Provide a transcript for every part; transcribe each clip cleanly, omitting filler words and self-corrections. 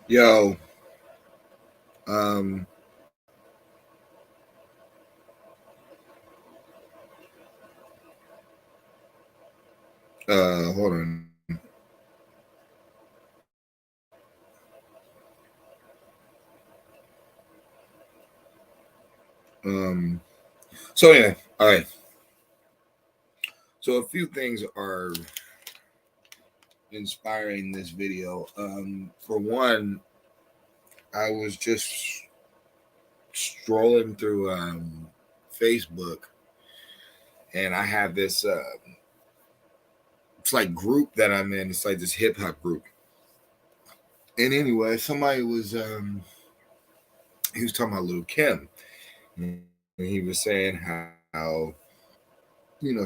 Yo, um, hold on. Um, so yeah, all right. So a few things are inspiring this video. For one, I was just strolling through Facebook, and I have this. It's like group that I'm in. It's like this hip hop group. And anyway, somebody was he was talking about Lil Kim, and he was saying how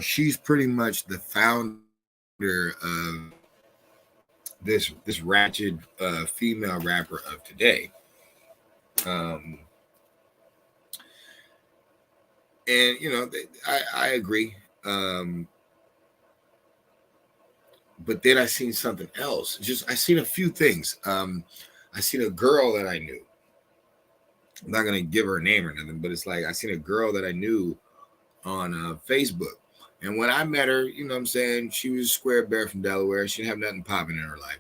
she's pretty much the founder of this ratchet female rapper of today. Um, and I agree. Um, but then I seen something else. Just I seen a few things. I seen a girl that I knew. I'm not gonna give her a name or nothing, but it's like I seen a girl that I knew on Facebook. And when I met her, you know what I'm saying, she was a square bear from Delaware. She didn't have nothing popping in her life.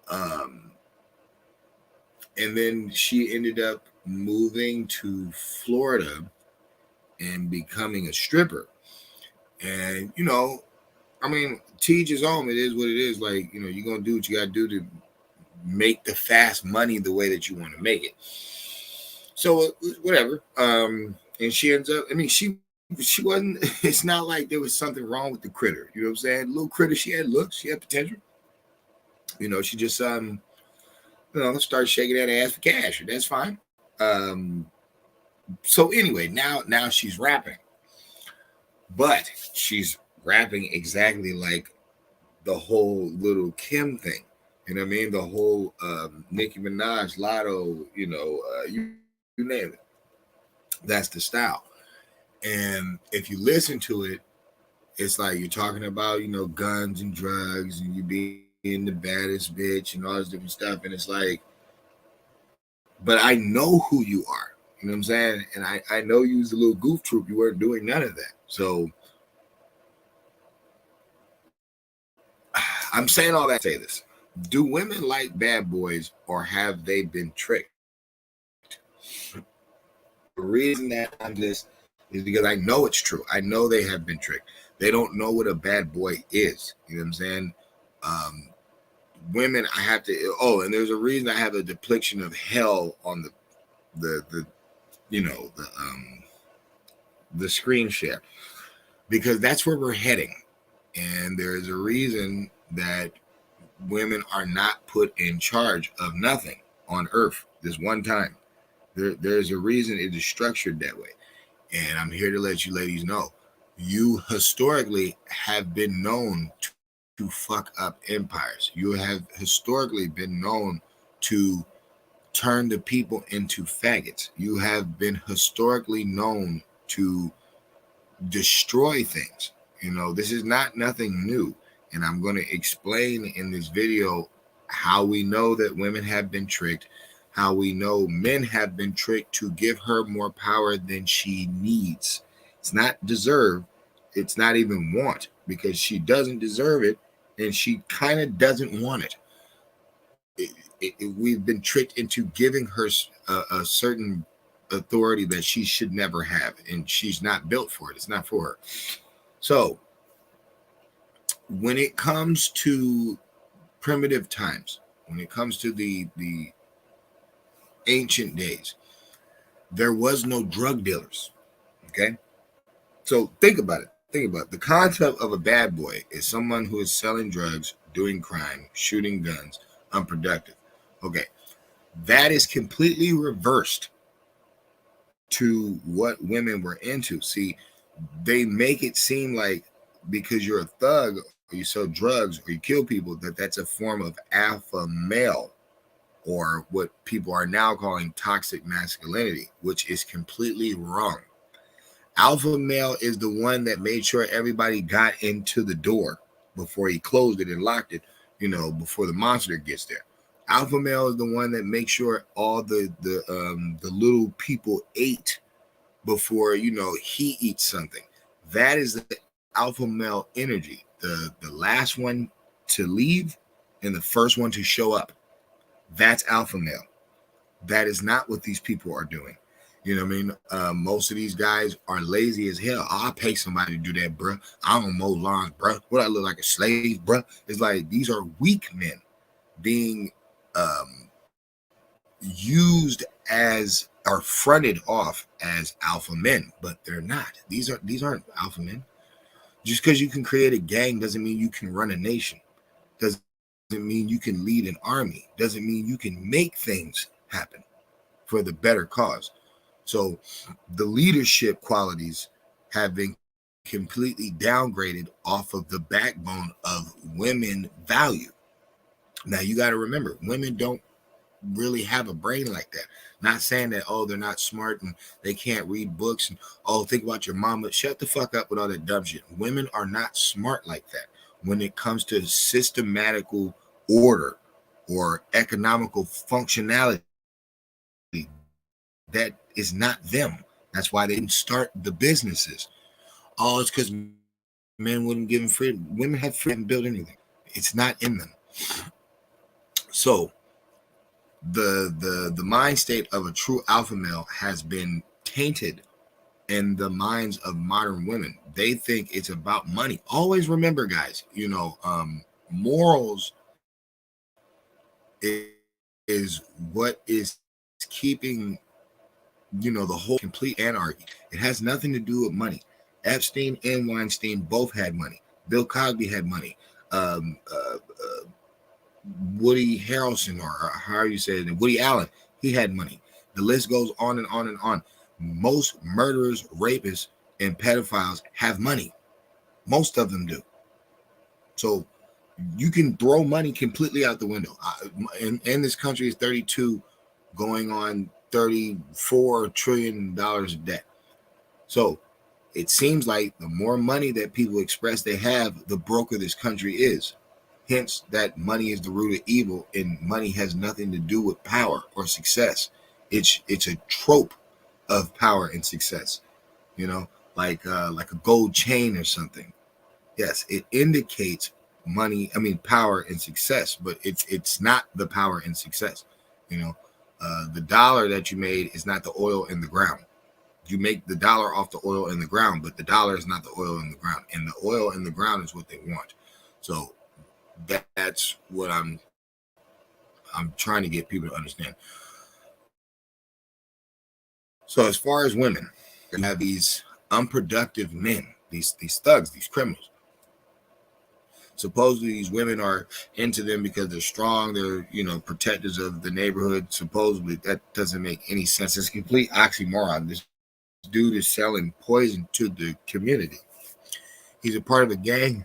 Um, and then she ended up moving to Florida and becoming a stripper. And I mean, to each his own. It is what it is. Like you're gonna do what you gotta do to make the fast money the way that you want to make it. So whatever. And she ends up. I mean, she wasn't. It's not like there was something wrong with the critter. You know what I'm saying? Little critter. She had looks. She had potential. She just started shaking that ass for cash. That's fine. So anyway, now she's rapping, but she's rapping exactly like the whole Little Kim thing. You know what I mean? The whole Nicki Minaj, Lotto, you name it. That's the style. And if you listen to it, it's like you're talking about, guns and drugs and you being the baddest bitch and all this different stuff. And it's like, but I know who you are. You know what I'm saying? And I know you was a little goof troop. You weren't doing none of that. So I'm saying all that to say this. Do women like bad boys or have they been tricked? The reason that I'm this is because I know it's true. I know they have been tricked. They don't know what a bad boy is. You know what I'm saying? Um, Women, I have to. Oh, and there's a reason I have a depiction of hell on the the screen share, because that's where we're heading. And there's a reason that women are not put in charge of nothing on earth this one time. There's a reason it is structured that way. And I'm here to let you ladies know, you historically have been known to fuck up empires. You have historically been known to turn the people into faggots. You have been historically known to destroy things. This is not nothing new. And I'm going to explain in this video how we know that women have been tricked, how we know men have been tricked to give her more power than she needs. It's not deserve, it's not even want, because she doesn't deserve it and she kind of doesn't want it. We've been tricked into giving her a certain authority that she should never have, and she's not built for it. It's not for her. So when it comes to primitive times, when it comes to the ancient days, there was no drug dealers. Okay, so think about it. Think about it. The concept of a bad boy is someone who is selling drugs, doing crime, shooting guns, unproductive. Okay, that is completely reversed to what women were into. See, they make it seem like because you're a thug or you sell drugs or you kill people, that's a form of alpha male, or what people are now calling toxic masculinity, which is completely wrong. Alpha male is the one that made sure everybody got into the door before he closed it and locked it, before the monster gets there. Alpha male is the one that makes sure all the little people ate before he eats something. That is the alpha male energy. The last one to leave and the first one to show up. That's alpha male. That is not what these people are doing. You know what I mean? Most of these guys are lazy as hell. Oh, I'll pay somebody to do that, bro. I don't mow lawns, bro. What, I look like a slave, bro? It's like these are weak men being used as or fronted off as alpha men, but they're not. These aren't alpha men. Just because you can create a gang doesn't mean you can run a nation. Doesn't mean you can lead an army. Doesn't mean you can make things happen for the better cause. So the leadership qualities have been completely downgraded off of the backbone of women value. Now you got to remember, women don't really have a brain like that. Not saying that, oh, they're not smart and they can't read books and, oh, think about your mama. Shut the fuck up with all that dumb shit. Women are not smart like that when it comes to systematical order or economical functionality. That is not them. That's why they didn't start the businesses. Oh, it's because men wouldn't give them freedom. Women have freedom to build anything. It's not in them. So the mind state of a true alpha male has been tainted in the minds of modern women. They think it's about money. Always remember, guys, morals is what is keeping the whole complete anarchy. It has nothing to do with money. Epstein and Weinstein both had money. Bill Cosby had money. Woody Harrelson, or how you say it, Woody Allen, he had money. The list goes on and on and on. Most murderers, rapists, and pedophiles have money. Most of them do. So you can throw money completely out the window. In this country is 32 going on $34 trillion of debt. So it seems like the more money that people express they have, the broker this country is. Hence, that money is the root of evil, and money has nothing to do with power or success. It's a trope of power and success, like a gold chain or something. Yes, it indicates power and success, but it's not the power and success. The dollar that you made is not the oil in the ground. You make the dollar off the oil in the ground, but the dollar is not the oil in the ground, and the oil in the ground is what they want. So that's what I'm trying to get people to understand. So as far as women, you have these unproductive men, these thugs, these criminals. Supposedly these women are into them because they're strong, they're protectors of the neighborhood. Supposedly that doesn't make any sense. It's a complete oxymoron. This dude is selling poison to the community. He's a part of a gang.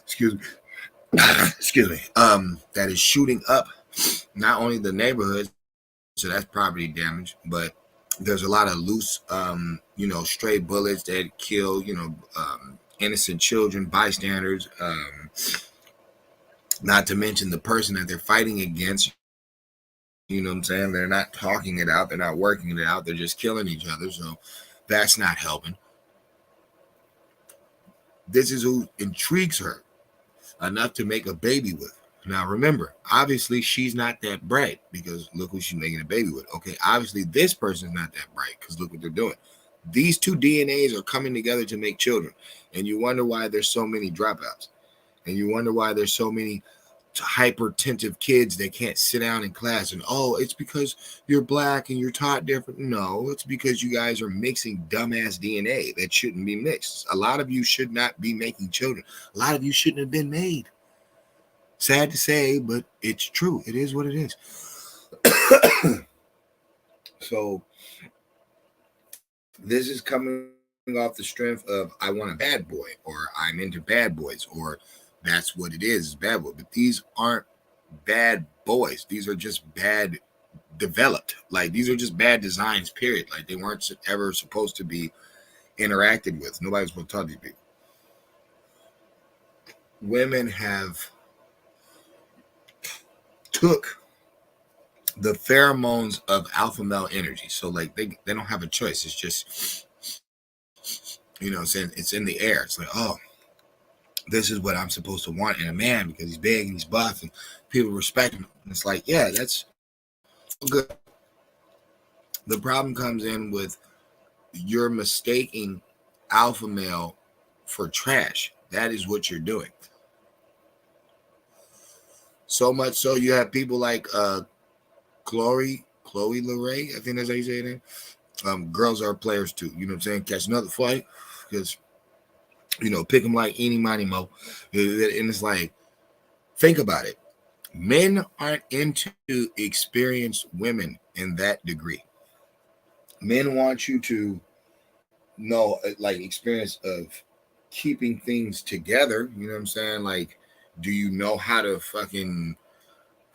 Excuse me. That is shooting up not only the neighborhood, so that's property damage, but there's a lot of loose, stray bullets that kill, innocent children, bystanders, not to mention the person that they're fighting against. You know what I'm saying? They're not talking it out. They're not working it out. They're just killing each other. So that's not helping. This is who intrigues her enough to make a baby with. Now, remember, obviously, she's not that bright because look who she's making a baby with. Okay, obviously, this person's not that bright because look what they're doing. These two DNAs are coming together to make children. And you wonder why there's so many dropouts. And you wonder why there's so many hypertensive kids that can't sit down in class. And, oh, it's because you're black and you're taught different. No, it's because you guys are mixing dumbass DNA that shouldn't be mixed. A lot of you should not be making children. A lot of you shouldn't have been made. Sad to say, but it's true. It is what it is. So this is coming off the strength of I want a bad boy, or I'm into bad boys, or that's what it is, bad boy. But these aren't bad boys. These are just bad developed. Like these are just bad designs, period. Like they weren't ever supposed to be interacted with. Nobody's supposed to talk to these people. Women have took the pheromones of alpha male energy. So like they don't have a choice. It's just, it's in the air. It's like, oh, this is what I'm supposed to want in a man because he's big and he's buff and people respect him. And it's like, yeah, that's good. The problem comes in with you're mistaking alpha male for trash. That is what you're doing. So much so you have people like Chloe Leray, I think that's how you say it. Girls are players too. You know what I'm saying? Catch another fight because pick them like eeny, miny, mo. And it's like, think about it. Men aren't into experienced women in that degree. Men want you to know, like, experience of keeping things together. You know what I'm saying? Like, do you know how to fucking,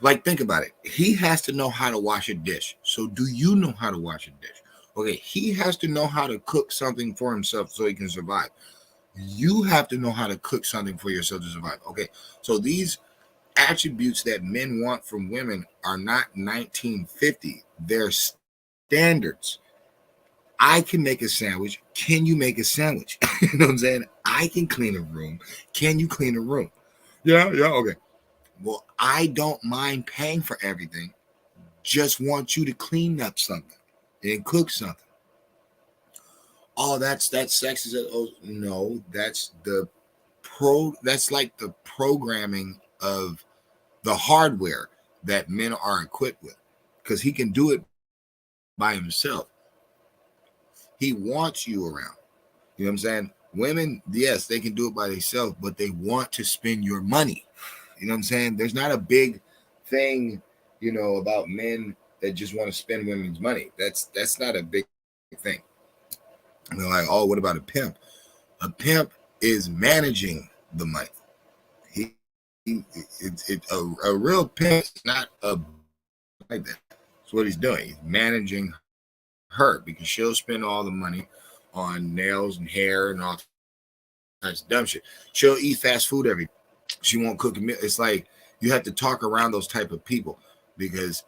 like, think about it. He has to know how to wash a dish. So do you know how to wash a dish? Okay, he has to know how to cook something for himself so he can survive. You have to know how to cook something for yourself to survive. Okay, so these attributes that men want from women are not 1950. They're standards. I can make a sandwich. Can you make a sandwich? You know what I'm saying? I can clean a room. Can you clean a room? Yeah, okay. Well, I don't mind paying for everything. Just want you to clean up something and cook something. Oh, that's sexist. Oh no, that's that's like the programming of the hardware that men are equipped with. Because he can do it by himself. He wants you around. You know what I'm saying? Women, yes, they can do it by themselves, but they want to spend your money. You know what I'm saying? There's not a big thing, about men that just want to spend women's money. That's not a big thing. And they're like, oh, what about a pimp? A pimp is managing the money. A real pimp is not like that. That's what he's doing. He's managing her because she'll spend all the money on nails and hair and all types of dumb shit. She'll eat fast food every day. She won't cook a meal. It's like you have to talk around those type of people because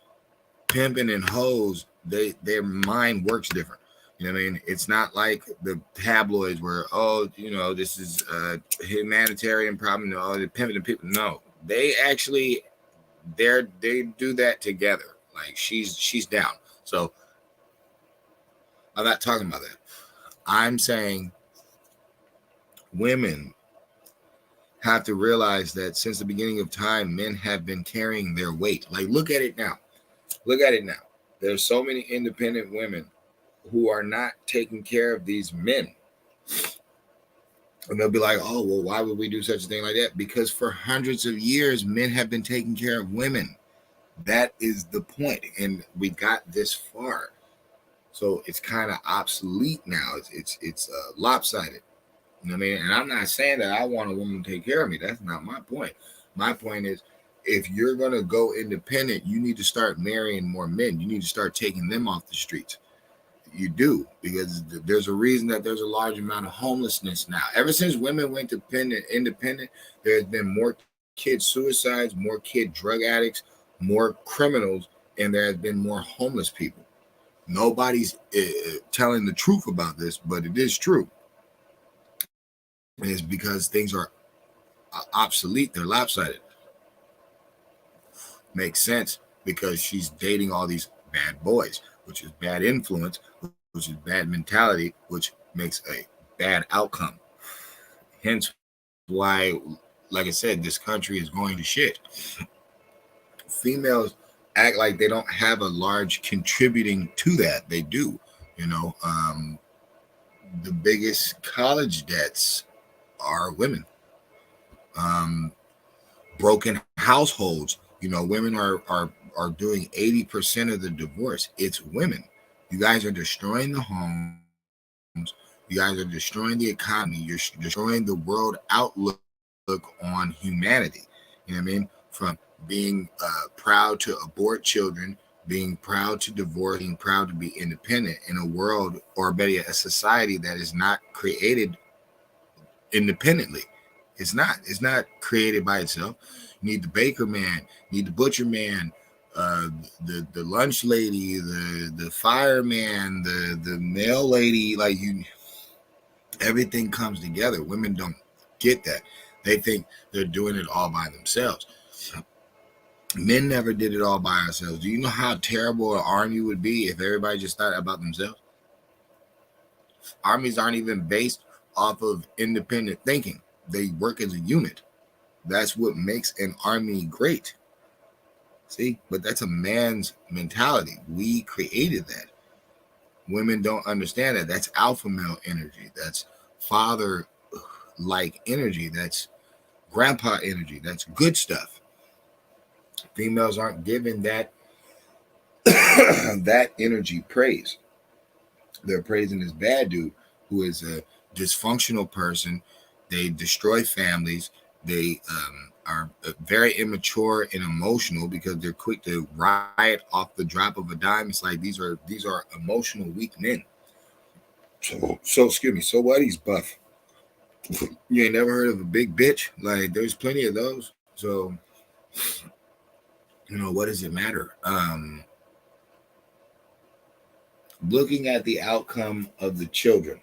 pimping and hoes, their mind works different. You know what I mean? It's not like the tabloids where, this is a humanitarian problem. No, they're pimping the people. No, they actually, they do that together. Like she's down. So I'm not talking about that. I'm saying women have to realize that since the beginning of time, men have been carrying their weight. Like, look at it now. There's so many independent women who are not taking care of these men. And they'll be like, oh, well, why would we do such a thing like that? Because for hundreds of years, men have been taking care of women. That is the point. And we got this far. So it's kind of obsolete now. It's lopsided. You know what I mean? And I'm not saying that I want a woman to take care of me. That's not my point. My point is, if you're going to go independent, you need to start marrying more men. You need to start taking them off the streets. You do, because there's a reason that there's a large amount of homelessness now. Ever since women went independent, there's been more kid suicides, more kid drug addicts, more criminals, and there has been more homeless people. Nobody's telling the truth about this, but it is true. And it's because things are obsolete. They're lopsided. Makes sense because she's dating all these bad boys, which is bad influence, which is bad mentality, which makes a bad outcome. Hence why, like I said, this country is going to shit. Females act like they don't have a large contributing to that. They do. The biggest college debts are women. Broken households. Women are doing 80% of the divorce. It's women. You guys are destroying the homes. You guys are destroying the economy. You're destroying the world outlook on humanity. You know what I mean? From being proud to abort children, being proud to divorce, being proud to be independent in a world, or better yet, a society that is not created independently. It's not created by itself. You need the baker man, you need the butcher man, uh, the lunch lady, the fireman, the mail lady, like you, everything comes together. Women don't get that. They think they're doing it all by themselves. Men never did it all by ourselves. Do you know how terrible an army would be if everybody just thought about themselves? Armies aren't even based off of independent thinking. They work as a unit. That's what makes an army great. See, but that's a man's mentality. We created that. Women don't understand that. That's alpha male energy. That's father like energy. That's grandpa energy. That's good stuff. Females aren't given that that energy praise. They're praising this bad dude who is a dysfunctional person. They destroy families. They are very immature and emotional because they're quick to riot off the drop of a dime. It's like these are emotional weak men. So excuse me. So what? He's buff. You ain't never heard of a big bitch? Like there's plenty of those. So what does it matter? Looking at the outcome of the children,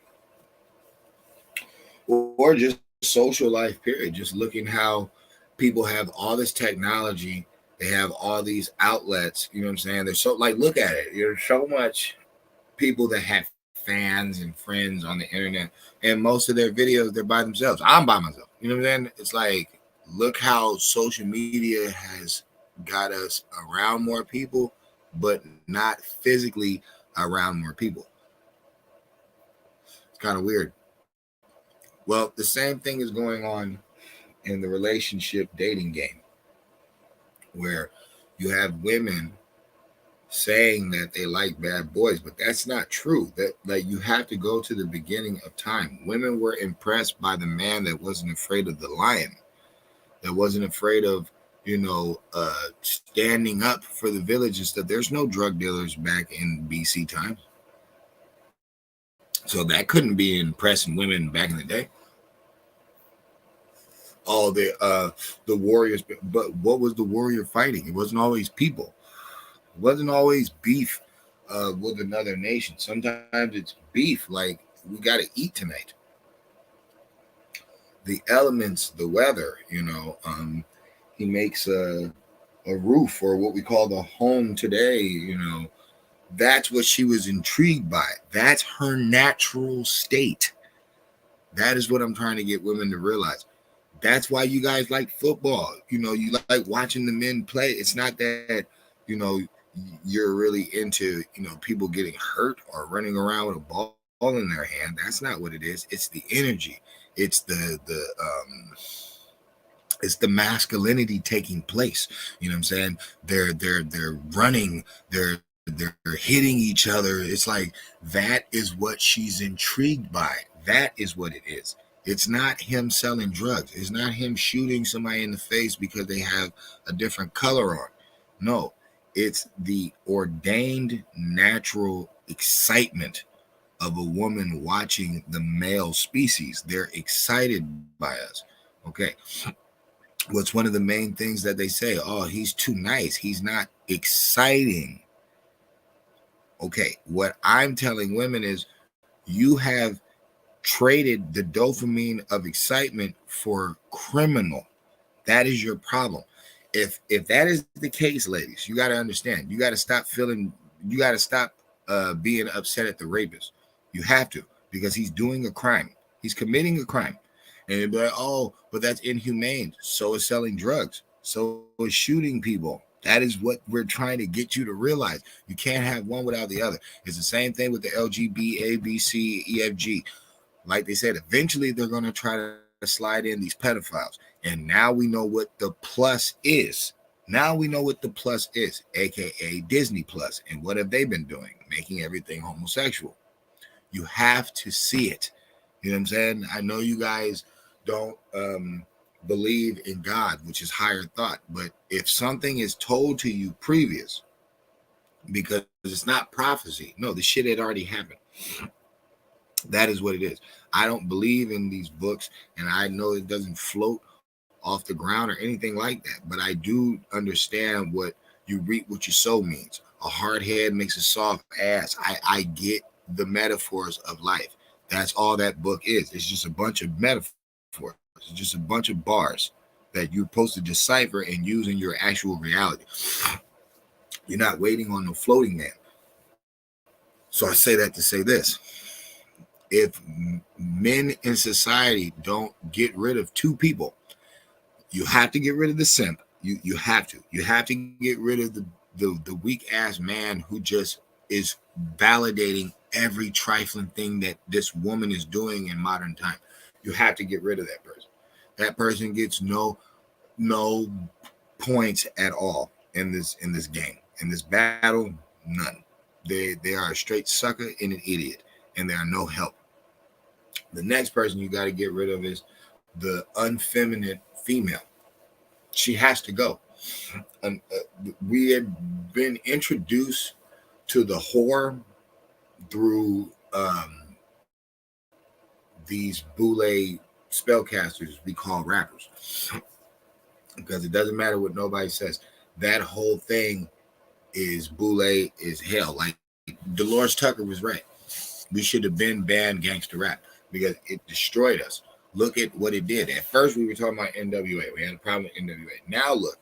or just social life period, just looking how people have all this technology, they have all these outlets, you know what I'm saying? There's so, like, look at it, there's so much people that have fans and friends on the internet, and most of their videos, they're by themselves. I'm by myself, you know what I'm saying? It's like, look how social media has got us around more people, but not physically around more people. It's kind of weird. Well, the same thing is going on in the relationship dating game, where you have women saying that they like bad boys, but that's not true. That, like, you have to go to the beginning of time. Women were impressed by the man that wasn't afraid of the lion, that wasn't afraid of standing up for the village and stuff. There's no drug dealers back in BC times, so that couldn't be impressing women back in the day. All the warriors, but what was the warrior fighting? It wasn't always people. It wasn't always beef with another nation. Sometimes it's beef, like, we got to eat tonight. The elements, the weather, he makes a roof, or what we call the home today, that's what she was intrigued by. That's her natural state. That is what I'm trying to get women to realize. That's why you guys like football. You like watching the men play. It's not that, you're really into, people getting hurt or running around with a ball in their hand. That's not what it is. It's the energy. It's it's the masculinity taking place. You know what I'm saying? They're running, they're hitting each other. It's like, that is what she's intrigued by. That is what it is. It's not him selling drugs. It's not him shooting somebody in the face because they have a different color on. No, it's the ordained natural excitement of a woman watching the male species. They're excited by us. Okay. What's one of the main things that they say? Oh, he's too nice. He's not exciting. Okay. What I'm telling women is, you have traded the dopamine of excitement for criminal. That is your problem. If that is the case, ladies, you got to understand. You got to stop feeling. You got to stop being upset at the rapist. You have to, because he's doing a crime. He's committing a crime. And you'll be like, oh, but that's inhumane. So is selling drugs. So is shooting people. That is what we're trying to get you to realize. You can't have one without the other. It's the same thing with the LGB, A, B, C, E, F, G. Like they said, eventually they're going to try to slide in these pedophiles. And now we know what the plus is. Now we know what the plus is, aka Disney Plus. And what have they been doing? Making everything homosexual. You have to see it. You know what I'm saying? I know you guys don't believe in God, which is higher thought. But if something is told to you previous, because it's not prophecy. No, the shit had already happened. That is what it is. I don't believe in these books, and I know it doesn't float off the ground or anything like that. But I do understand what You reap what you sow means. A hard head makes a soft ass. I get the metaphors of life. That's all that book is. It's just a bunch of metaphors. It's just a bunch of bars that you're supposed to decipher and use in your actual reality. You're not waiting on no floating man. So I say that to say this. If men in society don't get rid of two people, you have to get rid of the simp. You have to. You have to get rid of the weak ass man who just is validating every trifling thing that this woman is doing in modern time. You have to get rid of that person. That person gets no points at all in this game. In this battle, none. They are a straight sucker and an idiot, and they are no help. The next person you got to get rid of is the unfeminine female. She has to go. And we had been introduced to the whore through these boule spellcasters we call rappers, because it doesn't matter what nobody says. That whole thing is boule is hell. Like Dolores Tucker was right. We should have been banned gangster rap because it destroyed us. Look at what it did. At first, we were talking about NWA. We had a problem with NWA. Now look.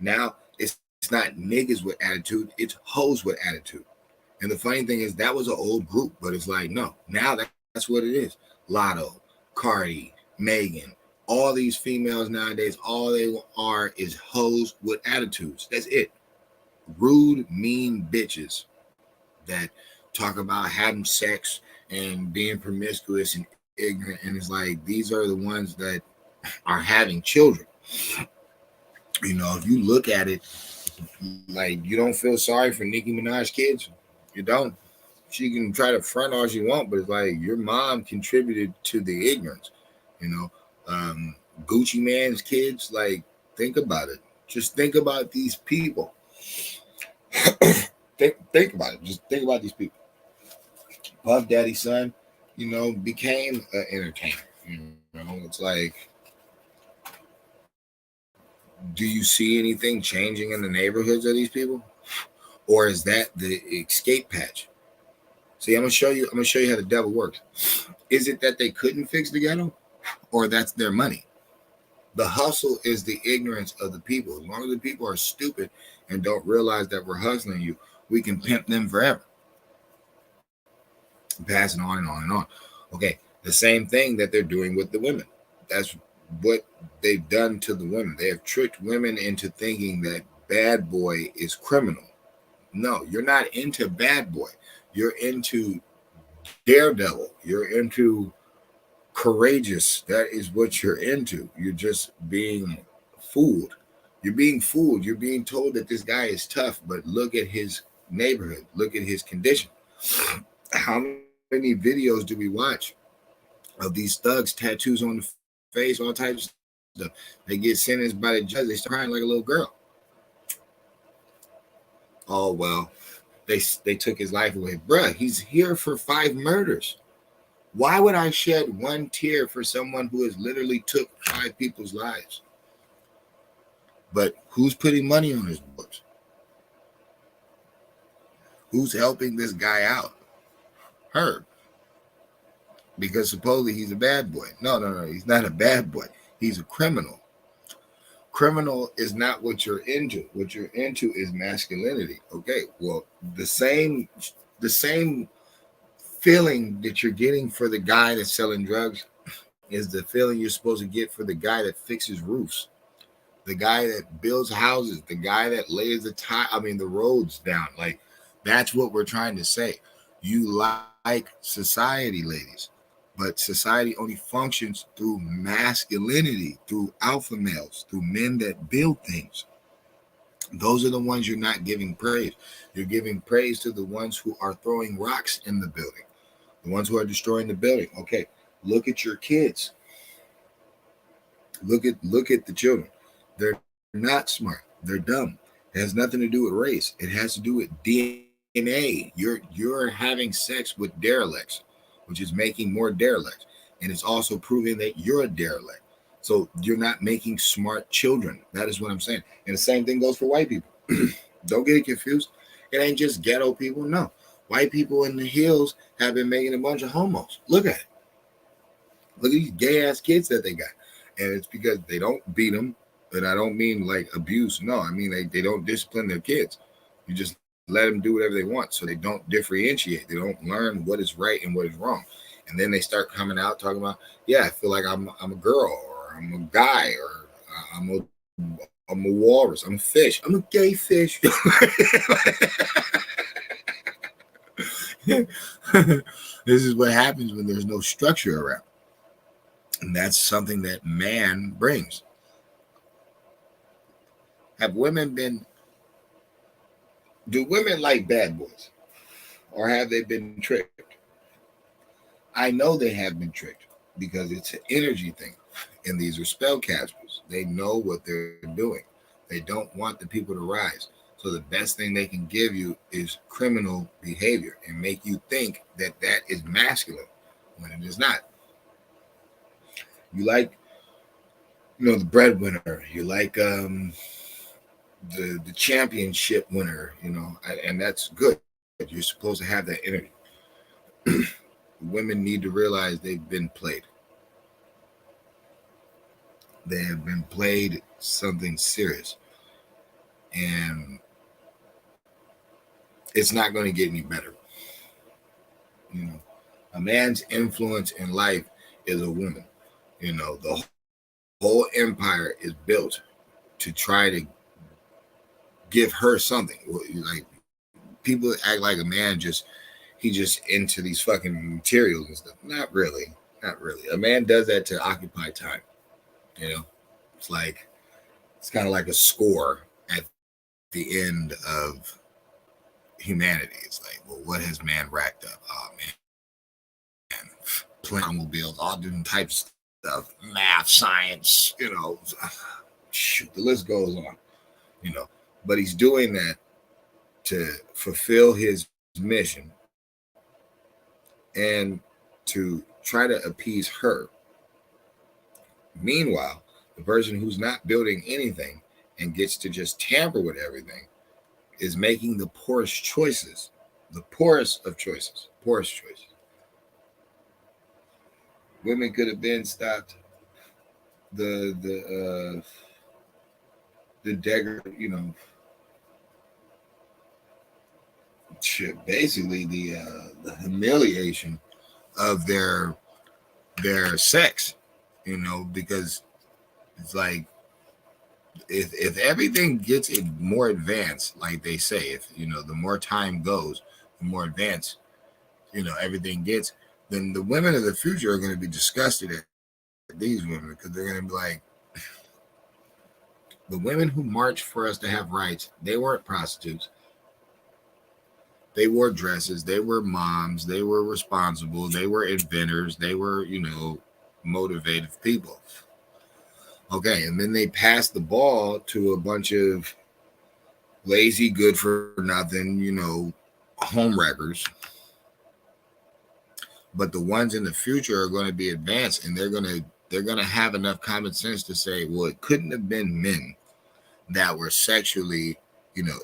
Now it's not niggas with attitude. It's hoes with attitude. And the funny thing is that was an old group, but it's like, no. Now that's what it is. Lotto, Cardi, Megan, all these females nowadays, all they are is hoes with attitudes. That's it. Rude, mean bitches that talk about having sex and being promiscuous and ignorant, and it's like these are the ones that are having children. You know, if you look at it, like you don't feel sorry for Nicki Minaj kids. You don't. She can try to front all she want, but it's like your mom contributed to the ignorance. You know, Gucci Man's kids. Like, think about it. Just think about these people. think about it. Just think about these people. Puff Daddy's son, you know, became an entertainer. You know, it's like, do you see anything changing in the neighborhoods of these people, or is that the escape patch? See, I'm gonna show you how the devil works. Is it that they couldn't fix the ghetto, or that's their money? The hustle is the ignorance of the people. As long as the people are stupid and don't realize that we're hustling you, we can pimp them forever. Passing on and on and on. Okay, the same thing that they're doing with the women. That's what they've done to the women. They have tricked women into thinking that bad boy is criminal. No, you're not into bad boy. You're into daredevil. You're into courageous. That is what you're into. You're just being fooled. You're being fooled. You're being told that this guy is tough, but look at his neighborhood. Look at his condition. How many videos do we watch of these thugs, tattoos on the face, all types of stuff? They get sentenced by the judge. They start crying like a little girl. Oh, well, they took his life away. Bruh, he's here for 5 murders. Why would I shed one tear for someone who has literally took 5 people's lives? But who's putting money on his books? Who's helping this guy out? Her. Because supposedly he's a bad boy. No, he's not a bad boy. He's a criminal. Criminal is not what you're into. What you're into is masculinity. Okay, well, the same feeling that you're getting for the guy that's selling drugs is the feeling you're supposed to get for the guy that fixes roofs, the guy that builds houses, the guy that lays the roads down. Like, that's what we're trying to say. You like society, ladies, but society only functions through masculinity, through alpha males, through men that build things. Those are the ones you're not giving praise. You're giving praise to the ones who are throwing rocks in the building, the ones who are destroying the building. Okay, look at your kids. Look at the children. They're not smart. They're dumb. It has nothing to do with race. It has to do with DNA. You're having sex with derelicts, which is making more derelicts. And it's also proving that you're a derelict. So you're not making smart children. That is what I'm saying. And the same thing goes for white people. Don't get it confused. It ain't just ghetto people. No. White people in the hills have been making a bunch of homos. Look at it. Look at these gay ass kids that they got. And it's because they don't beat them. And I don't mean like abuse. No, I mean they don't discipline their kids. You just let them do whatever they want. So they don't differentiate. They don't learn what is right and what is wrong. And then they start coming out talking about, yeah, I feel like I'm a girl, or I'm a guy, or I'm a walrus, I'm a fish, I'm a gay fish. This is what happens when there's no structure around. And that's something that man brings. Do women like bad boys? Or have they been tricked? I know they have been tricked because it's an energy thing. And these are spellcasters. They know what they're doing. They don't want the people to rise. So the best thing they can give you is criminal behavior and make you think that that is masculine when it is not. You like, the breadwinner. You like the championship winner. And that's good. You're supposed to have that energy. Women need to realize they've been played. They have been played something serious. And it's not going to get any better. A man's influence in life is a woman. The whole empire is built to try to give her something. Like, people act like a man he's just into these fucking materials and stuff. Not really. A man does that to occupy time. It's kind of like a score at the end of humanity. It's like, well, what has man racked up? Oh man, playing automobiles, all different types of stuff, math, science, shoot, the list goes on. But he's doing that to fulfill his mission and to try to appease her. Meanwhile, the person who's not building anything and gets to just tamper with everything is making the poorest choices, the poorest of choices, Women could have been stopped. The basically the humiliation of their sex, because it's like, if everything gets more advanced, like they say, if the more time goes, the more advanced everything gets, then the women of the future are going to be disgusted at these women, because they're going to be like, the women who marched for us to have rights, they weren't prostitutes. They wore dresses. They were moms. They were responsible. They were inventors. They were, motivated people. Okay, and then they passed the ball to a bunch of lazy, good for nothing, home wreckers. But the ones in the future are going to be advanced, and they're going to have enough common sense to say, well, it couldn't have been men that were sexually,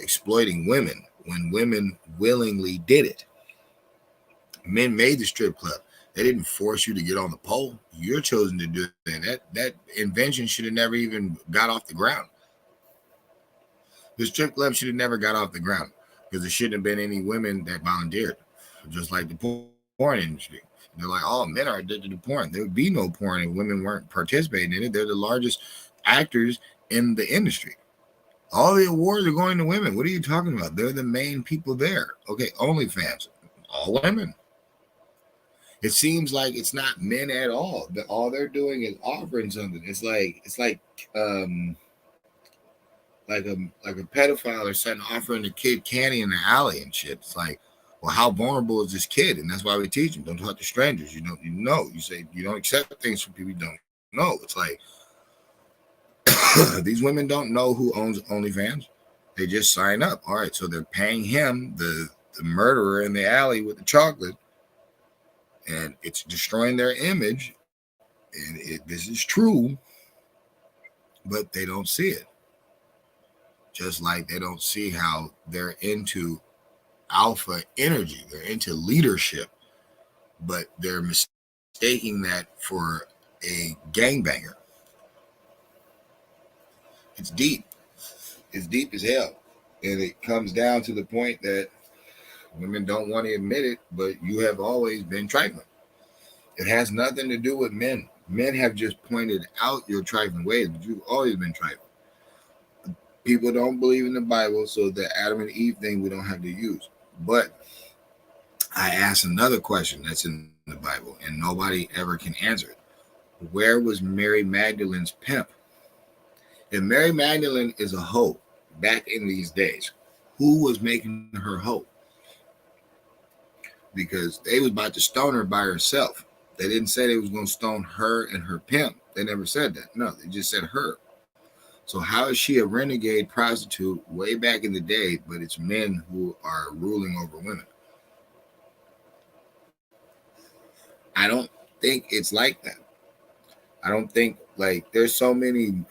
exploiting women when women willingly did it. Men made the strip club. They didn't force you to get on the pole. You're chosen to do it. That invention should have never even got off the ground. The strip club should have never got off the ground, because there shouldn't have been any women that volunteered, just like the porn industry. They're like, oh, men are addicted to porn. There would be no porn if women weren't participating in it. They're the largest actors in the industry. All the awards are going to women. What are you talking about? They're the main people there. Okay, OnlyFans, all women. It seems like it's not men at all. All they're doing is offering something. It's like a pedophile or something offering a kid candy in the alley and shit. It's like, well, how vulnerable is this kid? And that's why we teach them, don't talk to strangers. You say you don't accept things from people you don't know. It's like, these women don't know who owns OnlyFans. They just sign up. All right, so they're paying him, the murderer in the alley with the chocolate, and it's destroying their image. And this is true, but they don't see it. Just like they don't see how they're into alpha energy, they're into leadership, but they're mistaking that for a gangbanger. It's deep. It's deep as hell. And it comes down to the point that women don't want to admit it, but you have always been trifling. It has nothing to do with men. Men have just pointed out your trifling ways, but you've always been trifling. People don't believe in the Bible, so the Adam and Eve thing we don't have to use. But I asked another question that's in the Bible, and nobody ever can answer it. Where was Mary Magdalene's pimp? If Mary Magdalene is a hoe back in these days, who was making her hoe? Because they was about to stone her by herself. They didn't say they was going to stone her and her pimp. They never said that. No, they just said her. So how is she a renegade prostitute way back in the day, but it's men who are ruling over women? I don't think it's like that. I don't think, like, there's so many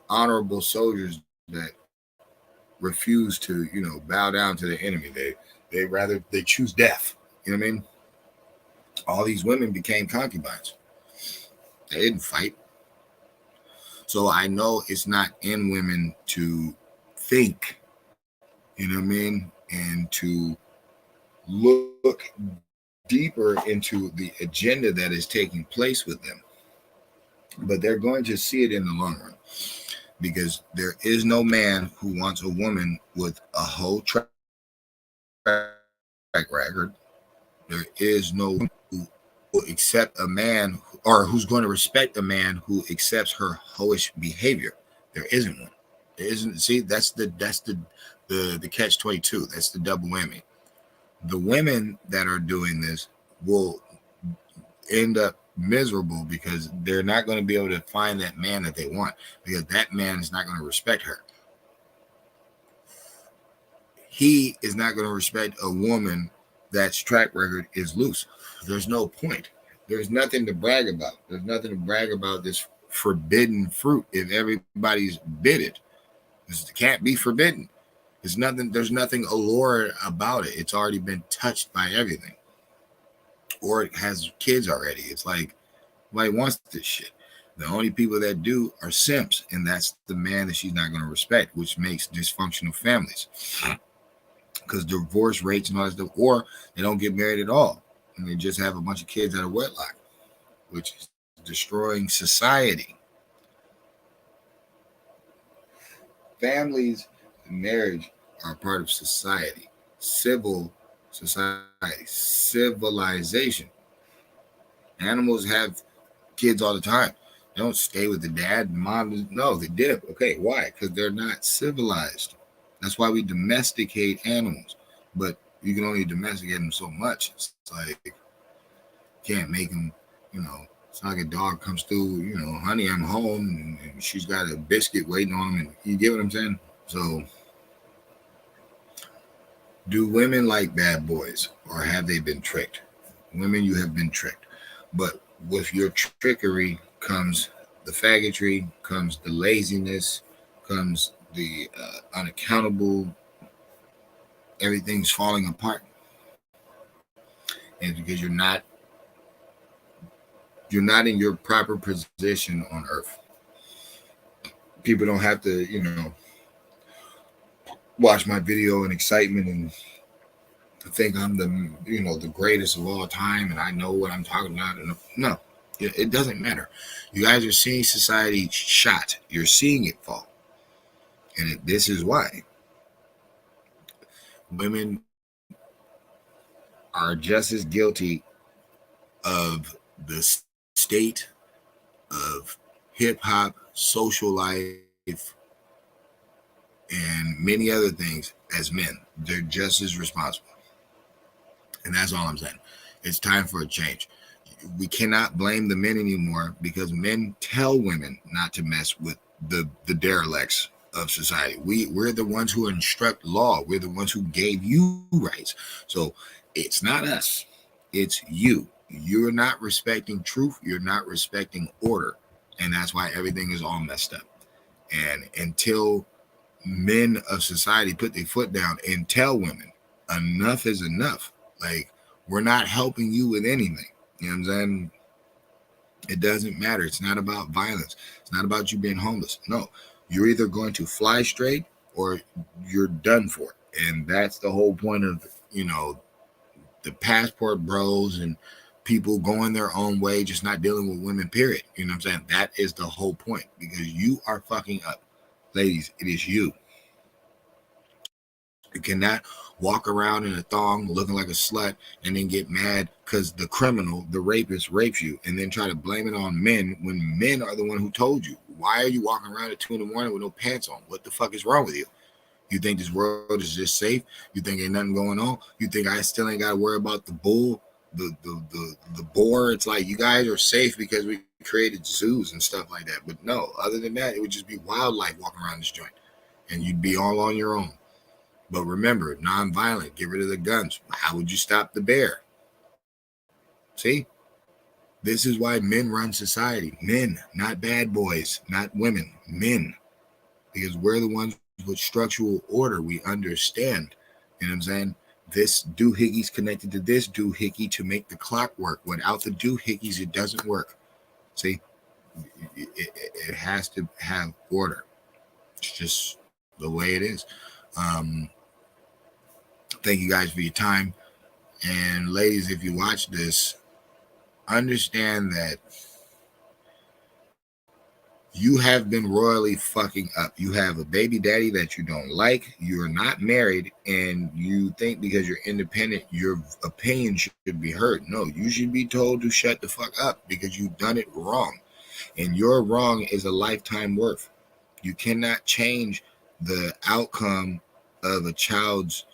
honorable soldiers that refuse to, bow down to the enemy. They choose death. You know what I mean? All these women became concubines. They didn't fight. So I know it's not in women to think, you know what I mean, and to look deeper into the agenda that is taking place with them. But they're going to see it in the long run, because there is no man who wants a woman with a whole track record. There is no woman who will accept a man, or who's going to respect a man who accepts her hoish behavior. There isn't one. There isn't. See, that's the catch-22. That's the double whammy. The women that are doing this will end up miserable because they're not going to be able to find that man that they want, because that man is not going to respect her. He is not going to respect a woman that's track record is loose. There's no point. There's nothing to brag about. There's nothing to brag about this forbidden fruit if everybody's bid it. This can't be forbidden. There's nothing allure about it. It's already been touched by everything. Or it has kids already. It's like, nobody wants this shit. The only people that do are simps, and that's the man that she's not going to respect, which makes dysfunctional families. Because divorce rates and all that stuff, or they don't get married at all, and they just have a bunch of kids out of wedlock, which is destroying society. Families and marriage are part of society, civil society, civilization. Animals have kids all the time. They don't stay with the dad and mom. No, they dip. Okay, why? Because they're not civilized. That's why we domesticate animals. But you can only domesticate them so much. It's like, you can't make them, it's like a dog comes through, honey, I'm home, and she's got a biscuit waiting on him. And you get what I'm saying? So, do women like bad boys, or have they been tricked? Women, you have been tricked. But with your trickery comes the faggotry, comes the laziness, comes the unaccountable. Everything's falling apart. And because you're not in your proper position on earth. People don't have to, watch my video in excitement and think I'm the greatest of all time and I know what I'm talking about. No, it doesn't matter. You guys are seeing society shot. You're seeing it fall. And this is why women are just as guilty of the state of hip-hop, social life, and many other things as men. They're just as responsible. And that's all I'm saying. It's time for a change. We cannot blame the men anymore, because men tell women not to mess with the derelicts of society. We're the ones who instruct law. We're the ones who gave you rights. So it's not us. It's you. You're not respecting truth. You're not respecting order. And that's why everything is all messed up. And until men of society put their foot down and tell women enough is enough. Like, we're not helping you with anything. You know what I'm saying? It doesn't matter. It's not about violence. It's not about you being homeless. No, you're either going to fly straight or you're done for. And that's the whole point of, the passport bros and people going their own way, just not dealing with women, period. You know what I'm saying? That is the whole point, because you are fucking up. Ladies, it is you. You cannot walk around in a thong looking like a slut and then get mad because the criminal, the rapist, rapes you, and then try to blame it on men when men are the one who told you. Why are you walking around at 2 a.m. with no pants on? What the fuck is wrong with you? You think this world is just safe? You think ain't nothing going on? You think I still ain't got to worry about the bull, the boar? It's like you guys are safe because we created zoos and stuff like that. But no, other than that, it would just be wildlife walking around this joint, and you'd be all on your own. But remember, non-violent, get rid of the guns. How would you stop the bear? See? This is why men run society. Men, not bad boys, not women, men. Because we're the ones with structural order. We understand. You know what I'm saying? This doohickeys connected to this doohickey to make the clock work. Without the doohickeys, it doesn't work. See? It has to have order. It's just the way it is. Thank you guys for your time. And ladies, if you watch this, understand that you have been royally fucking up. You have a baby daddy that you don't like. You're not married, and you think because you're independent, your opinion should be heard. No, you should be told to shut the fuck up because you've done it wrong. And your wrong is a lifetime worth. You cannot change the outcome of a child's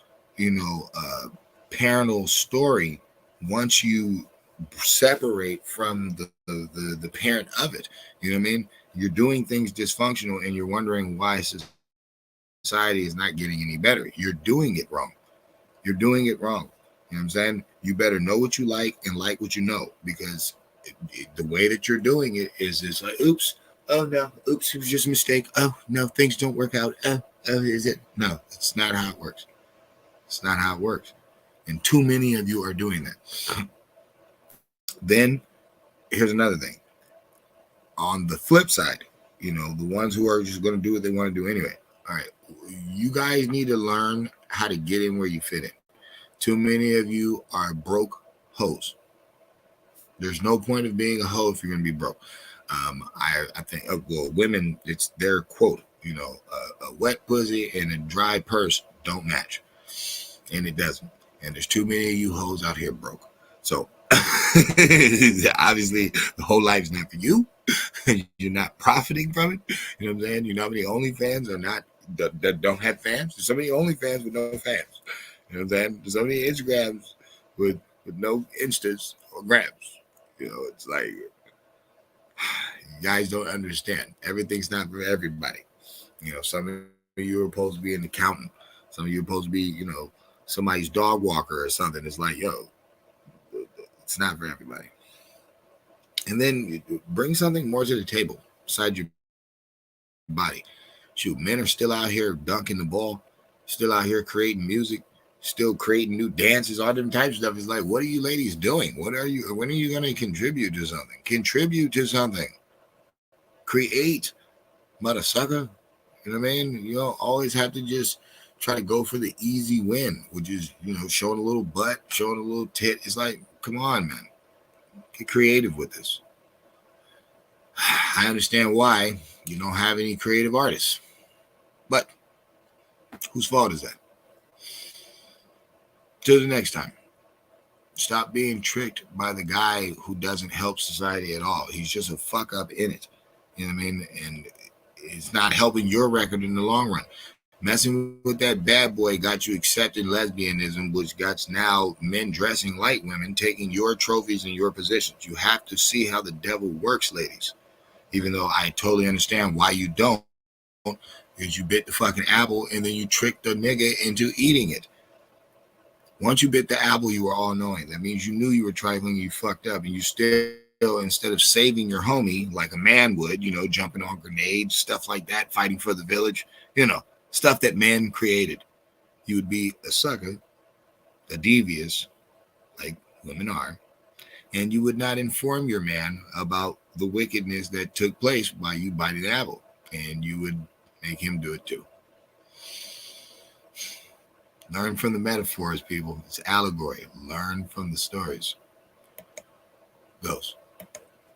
parental story once you separate from the parent of it. You know what I mean? You're doing things dysfunctional and you're wondering why society is not getting any better. You're doing it wrong. You're doing it wrong. You know what I'm saying? You better know what you like and like what you know, because the way that you're doing it is like, oops, oh no, oops, it was just a mistake. Oh no, things don't work out. Oh, is it? No, it's not how it works. It's not how it works. And too many of you are doing that. Then here's another thing. On the flip side, the ones who are just going to do what they want to do anyway. All right. You guys need to learn how to get in where you fit in. Too many of you are broke hoes. There's no point of being a hoe if you're going to be broke. I think, women, it's their quote, a wet pussy and a dry purse don't match. And it doesn't. And there's too many of you hoes out here broke. So obviously the whole life's not for you. You're not profiting from it. You know what I'm saying? You know how many OnlyFans are not that don't have fans? There's so many OnlyFans with no fans. You know what I'm saying? There's so many Instagrams with no instas or grams. It's like, you guys don't understand. Everything's not for everybody. Some of you are supposed to be an accountant. Some of you are supposed to be, somebody's dog walker or something. It's like, it's not for everybody. And then bring something more to the table besides your body. Shoot, men are still out here dunking the ball, still out here creating music, still creating new dances, all different types of stuff. It's like, what are you ladies doing? When are you going to contribute to something? Contribute to something. Create, mother sucker. You know what I mean? You don't always have to just try to go for the easy win, which is, showing a little butt, showing a little tit. It's like, come on, man. Get creative with this. I understand why you don't have any creative artists, but whose fault is that? Till the next time. Stop being tricked by the guy who doesn't help society at all. He's just a fuck up in it. You know what I mean? And it's not helping your record in the long run. Messing with that bad boy got you accepted lesbianism, which got now men dressing like women, taking your trophies and your positions. You have to see how the devil works, ladies. Even though I totally understand why you don't, because you bit the fucking apple and then you tricked the nigga into eating it. Once you bit the apple, you were all knowing. That means you knew you were trifling, you fucked up, and you still, instead of saving your homie like a man would, jumping on grenades, stuff like that, fighting for the village, stuff that man created. You would be a sucker, a devious, like women are, and you would not inform your man about the wickedness that took place by you biting the apple, and you would make him do it too. Learn from the metaphors, people. It's allegory. Learn from the stories. Goes.